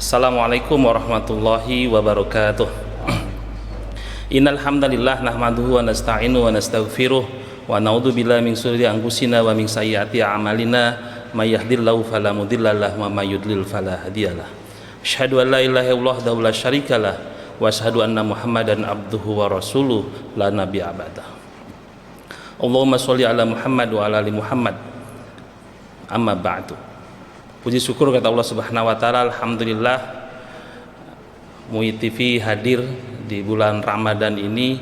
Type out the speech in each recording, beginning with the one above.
Assalamualaikum warahmatullahi wabarakatuh. Innal hamdalillah nahmaduhu wa nasta'inu wa nastaghfiruh wa na'udzu billahi min shururi anfusina wa min sayyiati a'malina may yahdihillahu fala mudhillalah wa may yudlil fala hadiyalah. Asyhadu an la ilaha illallah wahdahu la syarikalah wa asyhadu anna Muhammadan abduhu wa rasuluh la nabiyya ba'dah. Allahumma sholli ala Muhammad wa ala ali Muhammad. Amma ba'du. Puji syukur kata Allah Subhanahu wa taala, alhamdulillah MUI TV hadir di bulan Ramadan ini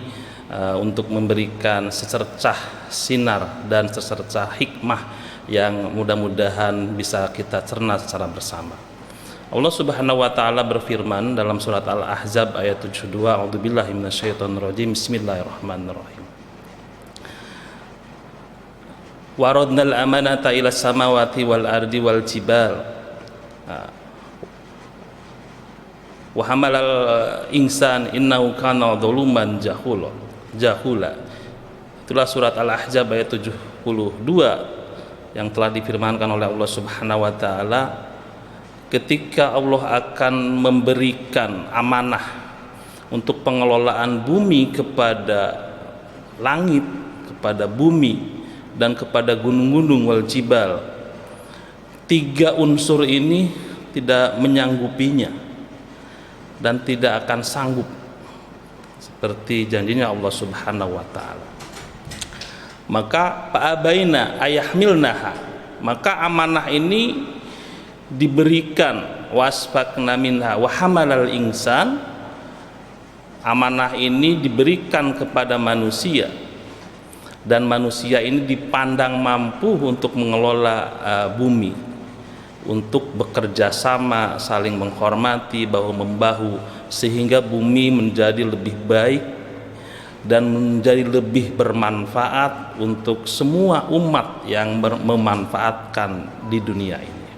untuk memberikan secercah sinar dan secercah hikmah yang mudah-mudahan bisa kita cerna secara bersama. Allah Subhanahu wa taala berfirman dalam surat Al-Ahzab ayat 72, a'udzubillahi minasyaitonirrajim, bismillahirrahmanirrahim. Waradnal amanata ila samawati wal ardi wal jibal wa hamalal insan innahu kana zaluman jahula. Itulah surat Al-Ahzab ayat 72 yang telah difirmankan oleh Allah Subhanahu wa taala ketika Allah akan memberikan amanah untuk pengelolaan bumi kepada langit, kepada bumi dan kepada gunung-gunung wal jibal. Tiga unsur ini tidak menyanggupinya dan tidak akan sanggup seperti janjinya Allah Subhanahu wa taala. Maka fa'abaina ayahmilnaha, maka amanah ini diberikan, wasfaqna minha wa hamalal insan, amanah ini diberikan kepada manusia dan manusia ini dipandang mampu untuk mengelola bumi, untuk bekerja sama, saling menghormati, bahu-membahu, sehingga bumi menjadi lebih baik dan menjadi lebih bermanfaat untuk semua umat yang memanfaatkan di dunia ini,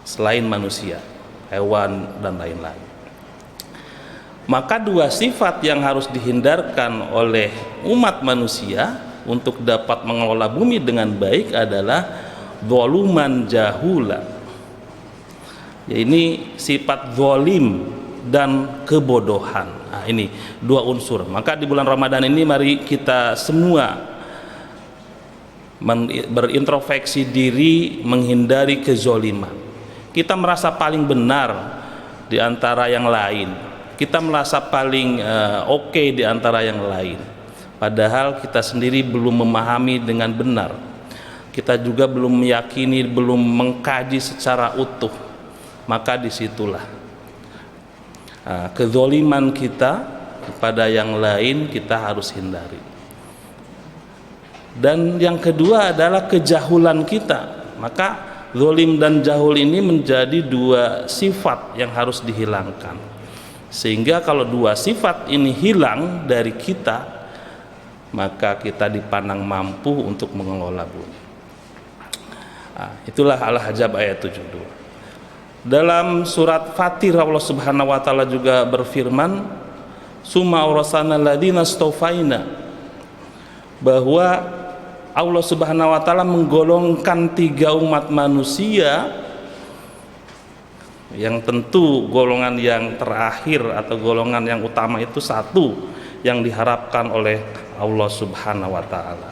selain manusia, hewan, dan lain-lain. Maka dua sifat yang harus dihindarkan oleh umat manusia untuk dapat mengelola bumi dengan baik adalah zaluman jahula. Ya, ini sifat zalim dan kebodohan. Nah, ini dua unsur. Maka di bulan Ramadan ini mari kita semua berintrospeksi diri, menghindari kezaliman. Kita merasa paling benar di antara yang lain. Kita merasa paling oke di antara yang lain, padahal kita sendiri belum memahami dengan benar. Kita juga belum meyakini, belum mengkaji secara utuh. Maka disitulah kezaliman kita kepada yang lain kita harus hindari. Dan yang kedua adalah kejahulan kita. Maka zalim dan jahul ini menjadi dua sifat yang harus dihilangkan. Sehingga kalau dua sifat ini hilang dari kita, maka kita dipandang mampu untuk mengelola bumi. Itulah Al-Ahzab ayat 72. Dalam surat Fatir Allah Subhanahu wa taala juga berfirman, summa awrasana alladziina istofaina, bahwa Allah Subhanahu wa taala menggolongkan tiga umat manusia, yang tentu golongan yang terakhir atau golongan yang utama itu satu yang diharapkan oleh Allah Subhanahu wa taala.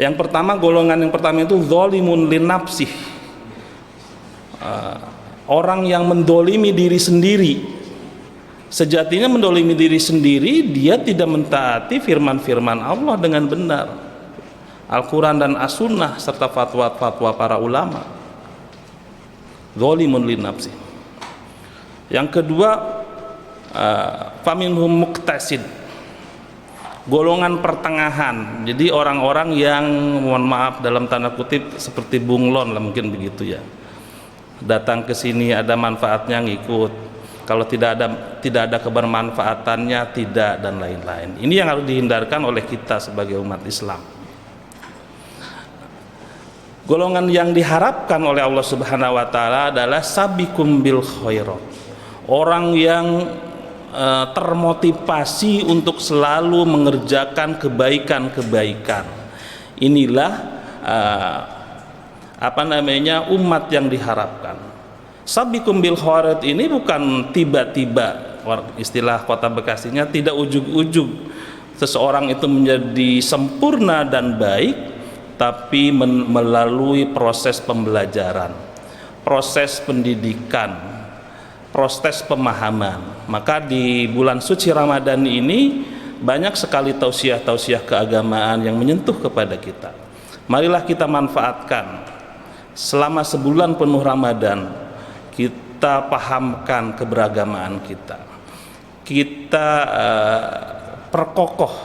Yang pertama, golongan yang pertama itu zalimun linafsih, orang yang mendolimi diri sendiri. Sejatinya mendolimi diri sendiri, dia tidak mentaati firman-firman Allah dengan benar, Al-Quran dan As-Sunnah serta fatwa-fatwa para ulama. Zalimun linafsi. Yang kedua, faminhum muqtasid, golongan pertengahan. Jadi orang-orang yang, mohon maaf dalam tanda kutip, seperti bunglon lah mungkin begitu ya. Datang ke sini ada manfaatnya ngikut, kalau tidak ada kebermanfaatannya tidak, dan lain-lain. Ini yang harus dihindarkan oleh kita sebagai umat Islam. Golongan yang diharapkan oleh Allah Subhanahu wa taala adalah sabiqum bil khairat. Orang yang termotivasi untuk selalu mengerjakan kebaikan-kebaikan. Inilah umat yang diharapkan. Sabiqum bil khairat ini bukan tiba-tiba, istilah Kota Bekasinya, tidak ujug-ujug seseorang itu menjadi sempurna dan baik, tapi melalui proses pembelajaran, proses pendidikan, proses pemahaman. Maka di bulan suci Ramadan ini banyak sekali tausiah-tausiah keagamaan yang menyentuh kepada kita. Marilah kita manfaatkan selama sebulan penuh Ramadan, kita pahamkan keberagamaan kita, kita perkokoh,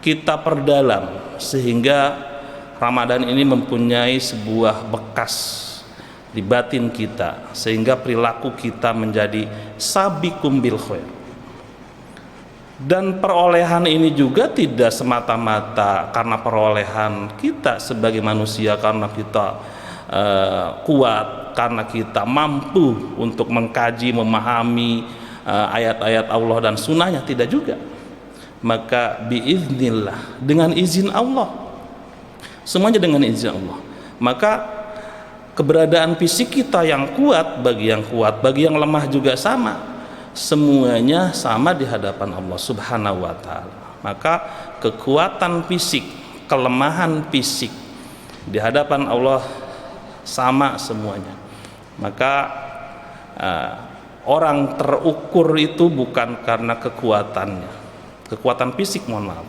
kita perdalam, sehingga Ramadan ini mempunyai sebuah bekas di batin kita, sehingga perilaku kita menjadi sabiqum bil khair. Dan perolehan ini juga tidak semata-mata karena perolehan kita sebagai manusia, karena kita kuat, karena kita mampu untuk mengkaji, memahami ayat-ayat Allah dan sunnahnya, tidak juga. Maka biiznillah, dengan izin Allah, semuanya dengan izin Allah. Maka keberadaan fisik kita yang kuat bagi yang kuat, bagi yang lemah juga sama, semuanya sama di hadapan Allah Subhanahu wa ta'ala. Maka kekuatan fisik, kelemahan fisik di hadapan Allah sama semuanya. Maka orang terukur itu bukan karena kekuatannya, kekuatan fisik, mohon maaf,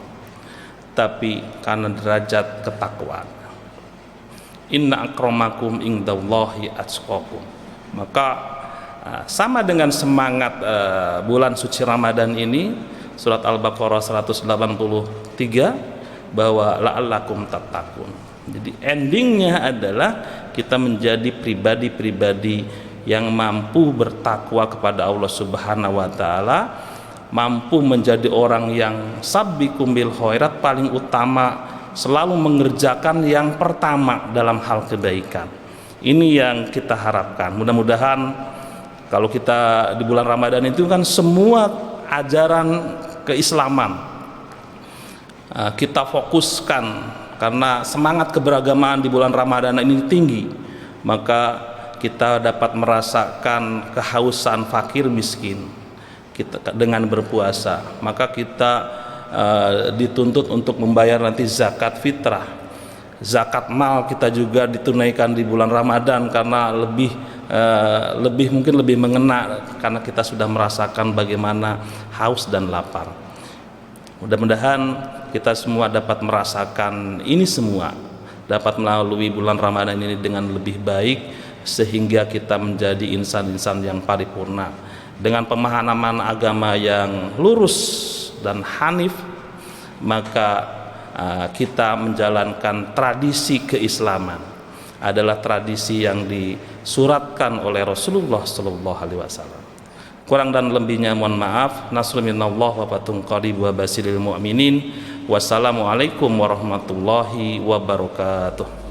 tapi karena derajat ketakwaan. Inna akramakum indallahi atqakum. Maka sama dengan semangat bulan suci Ramadan ini, surat Al-Baqarah 183, bahwa la'allakum tattaqun. Jadi endingnya adalah kita menjadi pribadi-pribadi yang mampu bertakwa kepada Allah Subhanahu wa ta'ala, mampu menjadi orang yang sabiqum bil khairat, paling utama, selalu mengerjakan yang pertama dalam hal kebaikan. Ini yang kita harapkan. Mudah-mudahan kalau kita di bulan Ramadan itu kan semua ajaran keislaman kita fokuskan, karena semangat keberagamaan di bulan Ramadan ini tinggi. Maka kita dapat merasakan kehausan fakir miskin kita dengan berpuasa. Maka kita dituntut untuk membayar nanti zakat fitrah, zakat mal kita juga ditunaikan di bulan Ramadan, karena mungkin lebih mengena, karena kita sudah merasakan bagaimana haus dan lapar. Mudah-mudahan kita semua dapat merasakan ini semua, dapat melalui bulan Ramadan ini dengan lebih baik, sehingga kita menjadi insan-insan yang paripurna dengan pemahaman agama yang lurus dan hanif. Maka kita menjalankan tradisi keislaman, adalah tradisi yang disuratkan oleh Rasulullah sallallahu alaihi wasallam. Kurang dan lebihnya mohon maaf. Nasrul minallah wa fatun qarib wa basilil mu'minin. Wassalamualaikum warahmatullahi wabarakatuh.